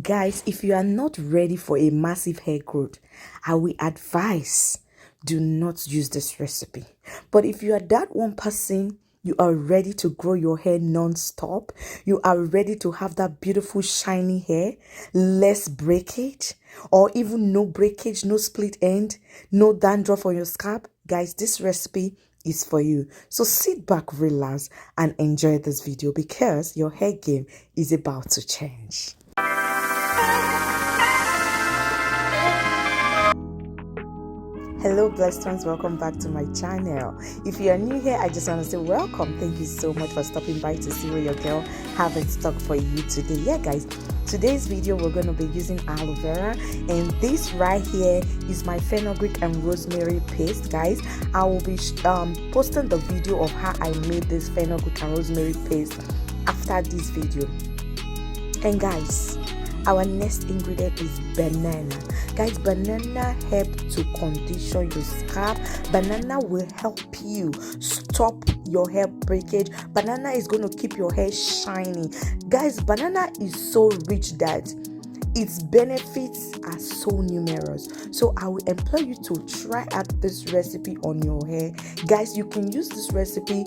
Guys, if you are not ready for a massive hair growth, I will advise do not use this recipe. But if you are that one person, you are ready to grow your hair non-stop, you are ready to have that beautiful shiny hair, less breakage, or even no breakage, no split end, no dandruff on your scalp, guys, this recipe is for you. So sit back, relax, and enjoy this video because your hair game is about to change. Hello blessed ones, welcome back to my channel. If you are new here, I just want to say welcome. Thank you so much for stopping by to see what your girl have in stock for you today. Yeah guys, today's video we're going to be using aloe vera, and this right here is my fenugreek and rosemary paste. Guys, I will be posting the video of how I made this fenugreek and rosemary paste after this video. And guys, our next ingredient is banana. Guys, banana help to condition your scalp. Banana will help you stop your hair breakage. Banana is going to keep your hair shiny. Guys, banana is so rich that its benefits are so numerous. So I will implore you to try out this recipe on your hair. Guys, you can use this recipe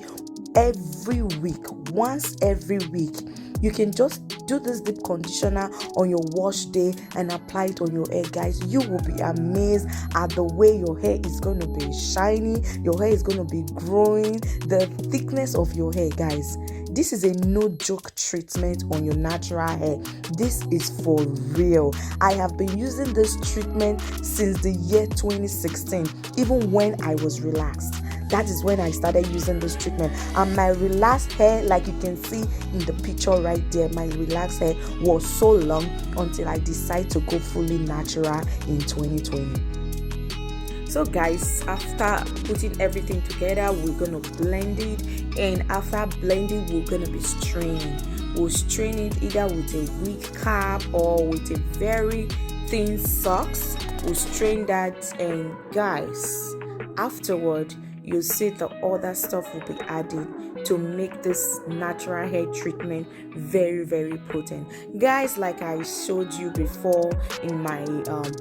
every week, once every week. You can just do this deep conditioner on your wash day and apply it on your hair. Guys, you will be amazed at the way your hair is going to be shiny, your hair is going to be growing, the thickness of your hair. Guys, this is a no joke treatment on your natural hair. This is for real. I have been using this treatment since the year 2016, even when I was relaxed. That is when I started using this treatment, and my relaxed hair, like you can see in the picture right there, my relaxed hair was so long until I decided to go fully natural in 2020. So guys, after putting everything together, we're gonna blend it, and after blending, we're gonna be straining. We'll strain it either with a wig cap or with a very thin socks. We'll strain that, and guys, afterward you see the other stuff will be added to make this natural hair treatment very potent. Guys, like I showed you before in my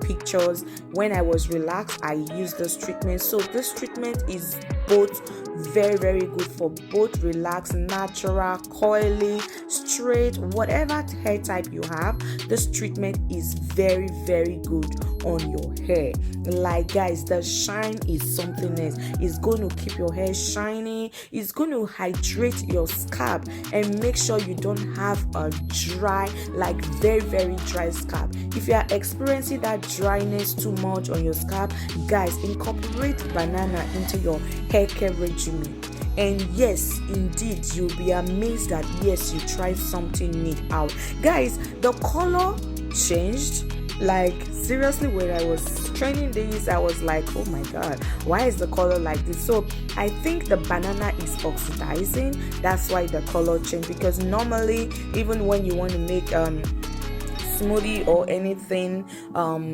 pictures, when I was relaxed, I used this treatment. So this treatment is both very good for both relaxed, natural, coily, straight, whatever hair type you have. This treatment is very good on your hair. Like guys, the shine is something else. It's going to keep your hair shiny, it's going to hydrate your scalp and make sure you don't have a dry, like very dry scalp. If you are experiencing that dryness too much on your scalp, guys, incorporate banana into your hair care regimen. And yes, indeed, you'll be amazed that yes, you tried something neat out. Guys, the color changed. Like seriously, when I was training this, I was like, oh my god, why is the color like this? So I think the banana is oxidizing, that's why the color changed. Because normally, even when you want to make smoothie or anything,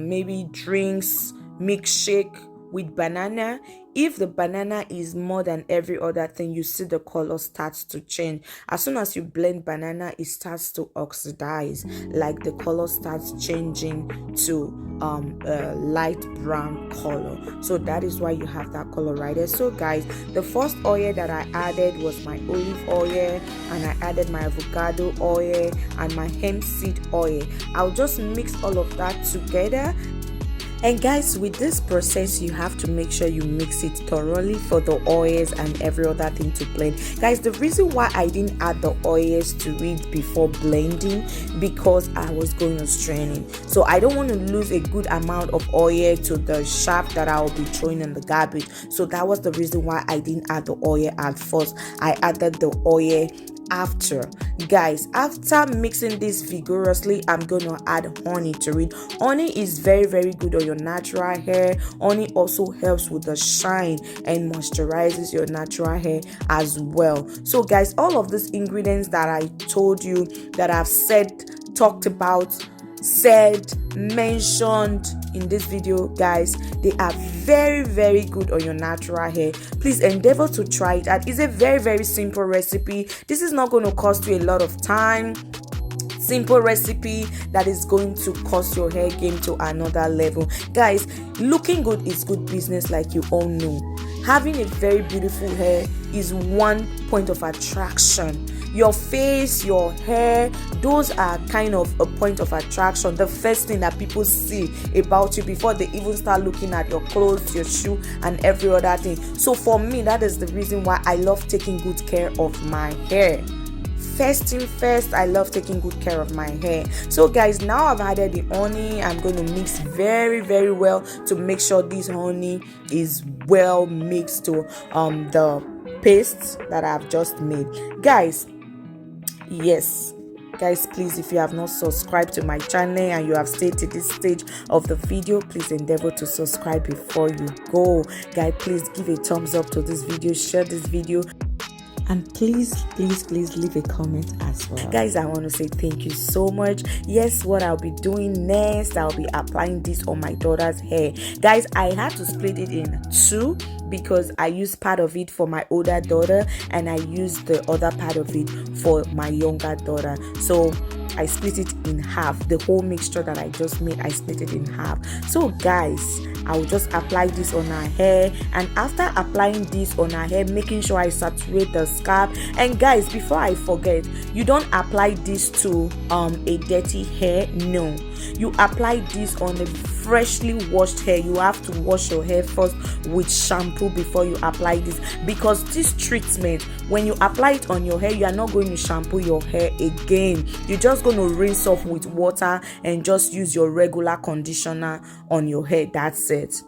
maybe drinks, milkshake with banana, if the banana is more than every other thing, you see the color starts to change. As soon as you blend banana, it starts to oxidize, like the color starts changing to a light brown color. So that is why you have that color right there. So guys, the first oil that I added was my olive oil, and I added my avocado oil and my hemp seed oil. I'll just mix all of that together. And guys, with this process, you have to make sure you mix it thoroughly for the oils and every other thing to blend. Guys, the reason why I didn't add the oils to it before blending, because I was going on straining. So I don't want to lose a good amount of oil to the shaft that I'll be throwing in the garbage. So that was the reason why I didn't add the oil at first. I added the oil after. Guys, after mixing this vigorously, I'm gonna add honey to it. Honey is very good on your natural hair. Honey also helps with the shine and moisturizes your natural hair as well. So guys, all of these ingredients that I told you, that I've talked about, mentioned in this video, guys, they are very good on your natural hair. Please endeavor to try it out. It's a very simple recipe. This is not going to cost you a lot of time. simple recipe that is going to cause your hair game to another level. Guys, looking good is good business, like you all know. Having a very beautiful hair is one point of attraction. Your face, your hair, those are kind of a point of attraction. The first thing that people see about you before they even start looking at your clothes, your shoe, and every other thing. So for me, that is the reason why I love taking good care of my hair. First thing first, I love taking good care of my hair. So guys, now I've added the honey. I'm going to mix very, very well to make sure this honey is well mixed to the paste that I've just made. Guys, yes, guys, please, if you have not subscribed to my channel and you have stayed to this stage of the video, please endeavor to subscribe before you go. Guys, please give a thumbs up to this video, share this video, and please leave a comment as well. Guys, I want to say thank you so much. Yes, what I'll be doing next, I'll be applying this on my daughter's hair. Guys, I had to split it in two because I used part of it for my older daughter and I used the other part of it for my younger daughter. So I split it in half. The whole mixture that I just made, I split it in half. So guys, I will just apply this on her hair, and after applying this on her hair, making sure I saturate the scalp. And guys, before I forget, you don't apply this to a dirty hair. No, you apply this on a freshly washed hair. You have to wash your hair first with shampoo before you apply this, because this treatment, when you apply it on your hair, you are not going to shampoo your hair again. You're just going to rinse off with water and just use your regular conditioner on your hair. That's it.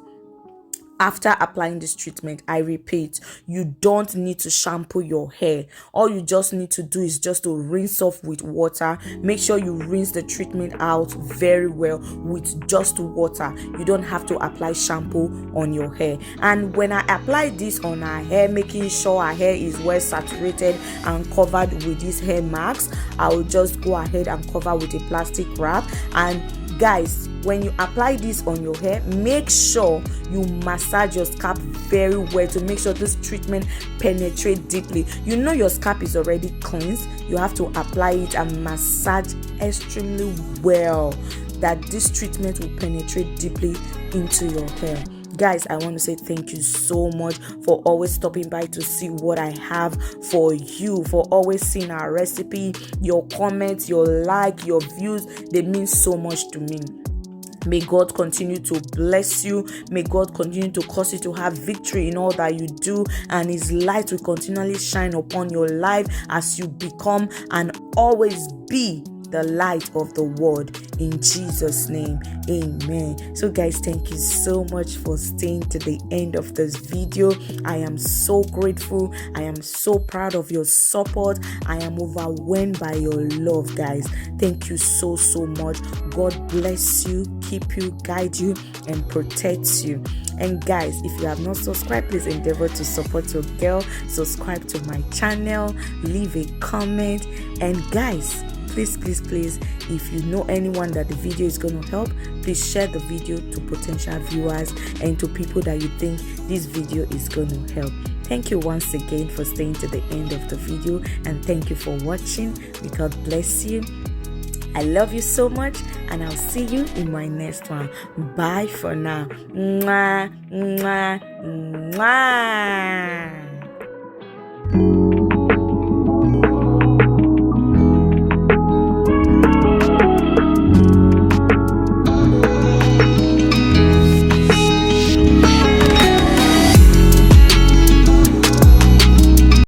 After applying this treatment, I repeat, you don't need to shampoo your hair. All you just need to do is just to rinse off with water. Make sure you rinse the treatment out very well with just water. You don't have to apply shampoo on your hair. And when I apply this on her hair, making sure her hair is well saturated and covered with these hair marks, I will just go ahead and cover with a plastic wrap. And guys, when you apply this on your hair, make sure you massage your scalp very well to make sure this treatment penetrates deeply. You know your scalp is already cleansed. You have to apply it and massage extremely well, that this treatment will penetrate deeply into your hair. Guys, I want to say thank you so much for always stopping by to see what I have for you, for always seeing our recipe. Your comments, your like, your views, they mean so much to me. May God continue to bless you. May God continue to cause you to have victory in all that you do, and His light will continually shine upon your life as you become and always be the light of the world. In Jesus' name, amen. So guys, thank you so much for staying to the end of this video. I am so grateful. I am so proud of your support. I am overwhelmed by your love, guys. Thank you so much. God bless you, keep you, guide you, and protect you. And guys, if you have not subscribed, please endeavor to support your girl. Subscribe to my channel, leave a comment, and guys, please, if you know anyone that the video is going to help, please share the video to potential viewers and to people that you think this video is going to help. Thank you once again for staying to the end of the video, and thank you for watching. May God bless you. I love you so much, and I'll see you in my next one. Bye for now. Mwah, mwah, mwah.